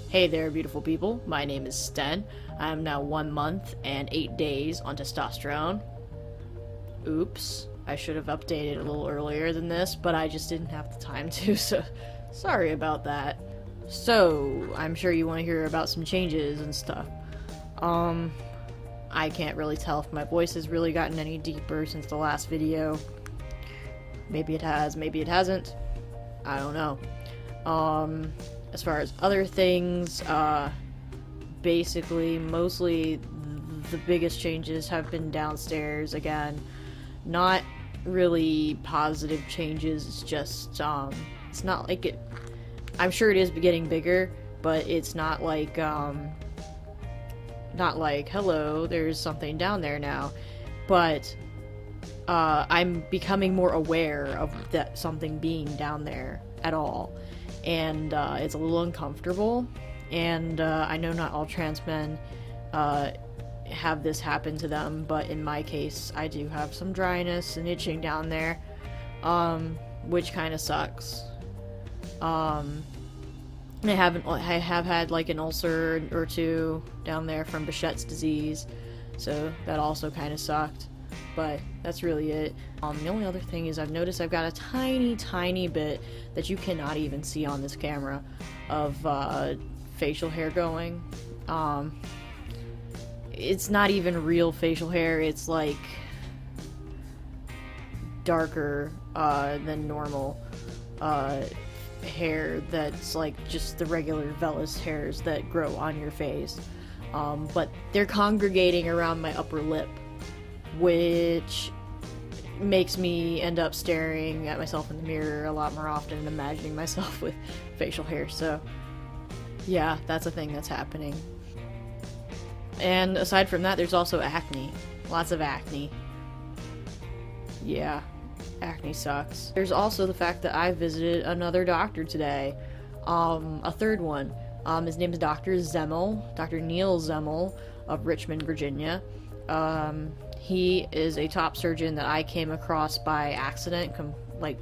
Hey there, beautiful people. My name is Sten. I am now 1 month and 8 days on testosterone. Oops. I should have updated a little earlier than this, but I just didn't have the time to, so sorry about that. So, I'm sure you want to hear about some changes and stuff. I can't really tell if my voice has really gotten any deeper since the last video. Maybe it has, maybe it hasn't. I don't know. As far as other things, basically, mostly the biggest changes have been downstairs again. Not really positive changes, it's just, it's not like it, I'm sure it is getting bigger, but it's not like, hello, there's something down there now. But, I'm becoming more aware of that something being down there at all. And it's a little uncomfortable, and I know not all trans men have this happen to them, but in my case I do have some dryness and itching down there, which kind of sucks. I have had like an ulcer or two down there from Behçet's disease, so that also kind of sucked. But that's really it. The only other thing is I've noticed I've got a tiny bit that you cannot even see on this camera of facial hair going. It's not even real facial hair, it's like darker than normal hair that's like just the regular vellus hairs that grow on your face. But they're congregating around my upper lip, which makes me end up staring at myself in the mirror a lot more often and imagining myself with facial hair. So yeah, that's a thing that's happening. And aside from that, there's also acne. Lots of acne. Yeah, acne sucks. There's also the fact that I visited another doctor today. A third one. His name is Dr. Zemmel, Dr. Neil Zemmel of Richmond, Virginia. He is a top surgeon that I came across by accident,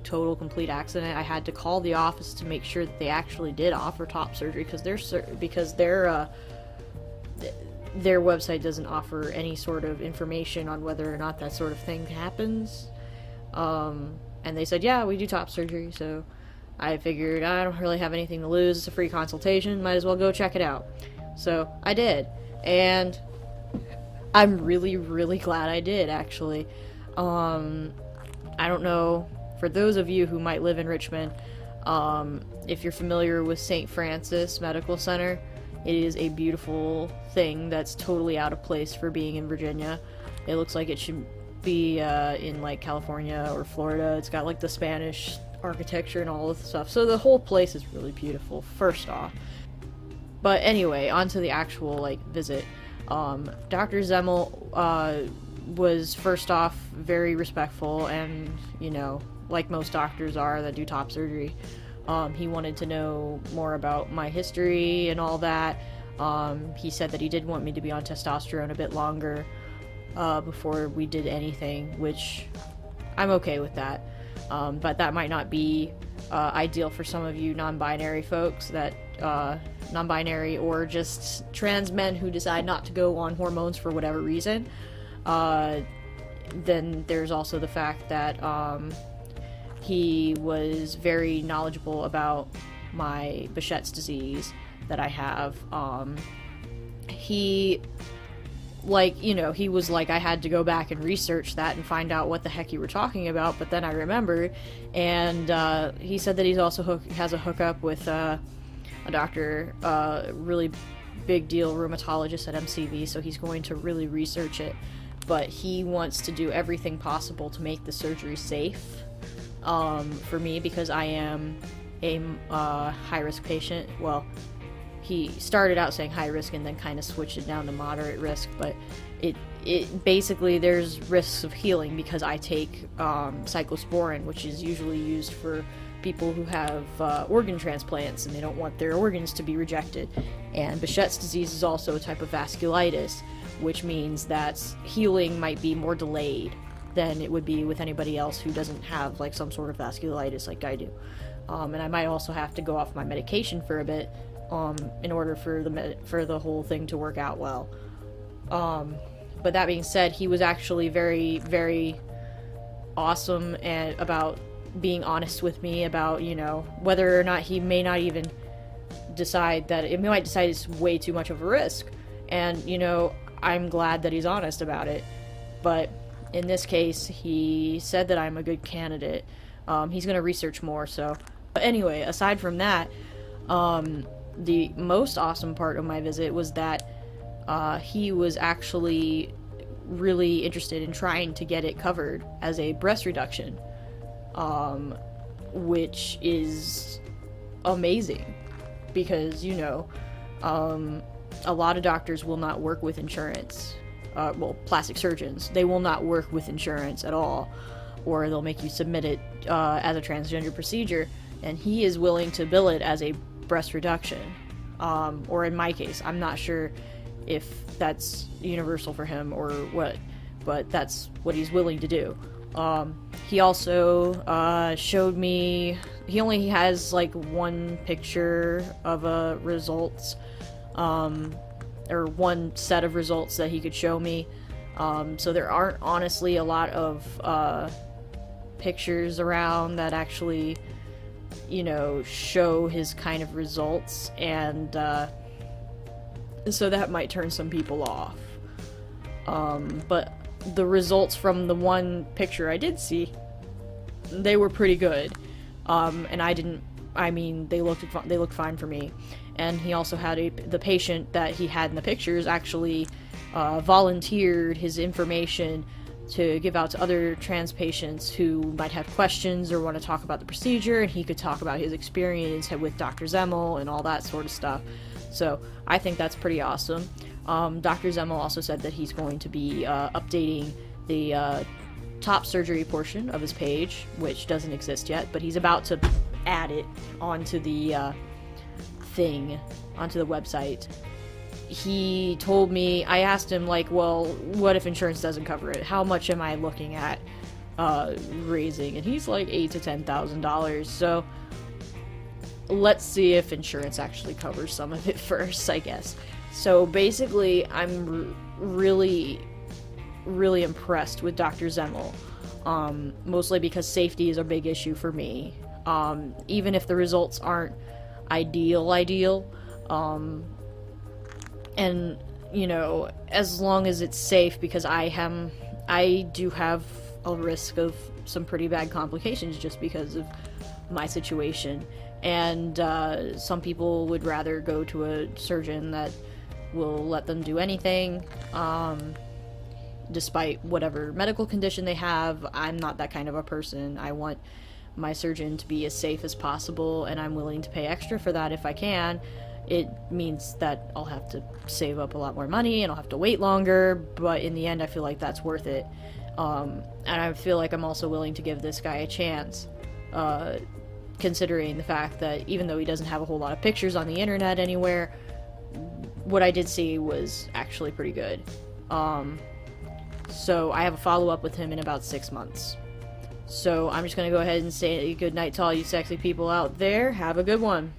total complete accident. I had to call the office to make sure that they actually did offer top surgery, because their website doesn't offer any sort of information on whether or not that sort of thing happens. And they said, yeah, we do top surgery, so I figured I don't really have anything to lose. It's a free consultation, might as well go check it out. So I did, and I'm really glad I did, actually. I don't know, for those of you who might live in Richmond, if you're familiar with St. Francis Medical Center, it is a beautiful thing that's totally out of place for being in Virginia. It looks like it should be in like California or Florida. It's got like the Spanish architecture and all this stuff, so the whole place is really beautiful, first off. But anyway, on to the actual visit. Dr. Zemmel was first off very respectful, and like most doctors are that do top surgery. He wanted to know more about my history and all that. He said that he did want me to be on testosterone a bit longer before we did anything, which I'm okay with that. But that might not be ideal for some of you non-binary folks, that non-binary or just trans men who decide not to go on hormones for whatever reason. Then there's also the fact that he was very knowledgeable about my Behçet's disease that I have. He was like, I had to go back and research that and find out what the heck you were talking about, but then I remembered, and he said that he's also has a hookup with a doctor, really big deal rheumatologist at MCV, so he's going to really research it, but he wants to do everything possible to make the surgery safe for me, because I am a high-risk patient. Well, he started out saying high risk and then kind of switched it down to moderate risk, but it basically, there's risks of healing because I take cyclosporin, which is usually used for people who have organ transplants and they don't want their organs to be rejected. And Behçet's disease is also a type of vasculitis, which means that healing might be more delayed than it would be with anybody else who doesn't have some sort of vasculitis like I do. And I might also have to go off my medication for a bit in order for the whole thing to work out well. But that being said, he was actually very, very awesome and about being honest with me about, you know, whether or not he may not even decide that it might decide it's way too much of a risk. And, you know, I'm glad that he's honest about it. But in this case, he said that I'm a good candidate. He's going to research more, so. But anyway, aside from that, the most awesome part of my visit was that he was actually really interested in trying to get it covered as a breast reduction, which is amazing because, you know, a lot of doctors will not work with insurance. Well, plastic surgeons, they will not work with insurance at all, or they'll make you submit it as a transgender procedure, and he is willing to bill it as a breast reduction. Or in my case, I'm not sure if that's universal for him or what, but that's what he's willing to do. He also showed me, he only has like one picture of results, or one set of results that he could show me. So there aren't honestly a lot of pictures around that actually, you know, show his kind of results, and so that might turn some people off. But the results from the one picture I did see, they were pretty good. And they looked fine for me. And he also had the patient that he had in the pictures actually volunteered his information to give out to other trans patients who might have questions or want to talk about the procedure, and he could talk about his experience with Dr. Zemmel and all that sort of stuff. So I think that's pretty awesome. Dr. Zemmel also said that he's going to be updating the top surgery portion of his page, which doesn't exist yet, but he's about to add it onto the onto the website. He told me, I asked him, like, well, what if insurance doesn't cover it? How much am I looking at raising? And he's like $8,000 to $10,000. So let's see if insurance actually covers some of it first, I guess. So basically, I'm really, really impressed with Dr. Zemmel. Mostly because safety is a big issue for me. Even if the results aren't ideal, and, you know, as long as it's safe, because I do have a risk of some pretty bad complications just because of my situation. And some people would rather go to a surgeon that will let them do anything, despite whatever medical condition they have. I'm not that kind of a person. I want my surgeon to be as safe as possible, and I'm willing to pay extra for that if I can. It means that I'll have to save up a lot more money and I'll have to wait longer, but in the end I feel like that's worth it. And I feel like I'm also willing to give this guy a chance, considering the fact that even though he doesn't have a whole lot of pictures on the internet anywhere, what I did see was actually pretty good. So I have a follow-up with him in about 6 months. So I'm just going to go ahead and say good night to all you sexy people out there. Have a good one.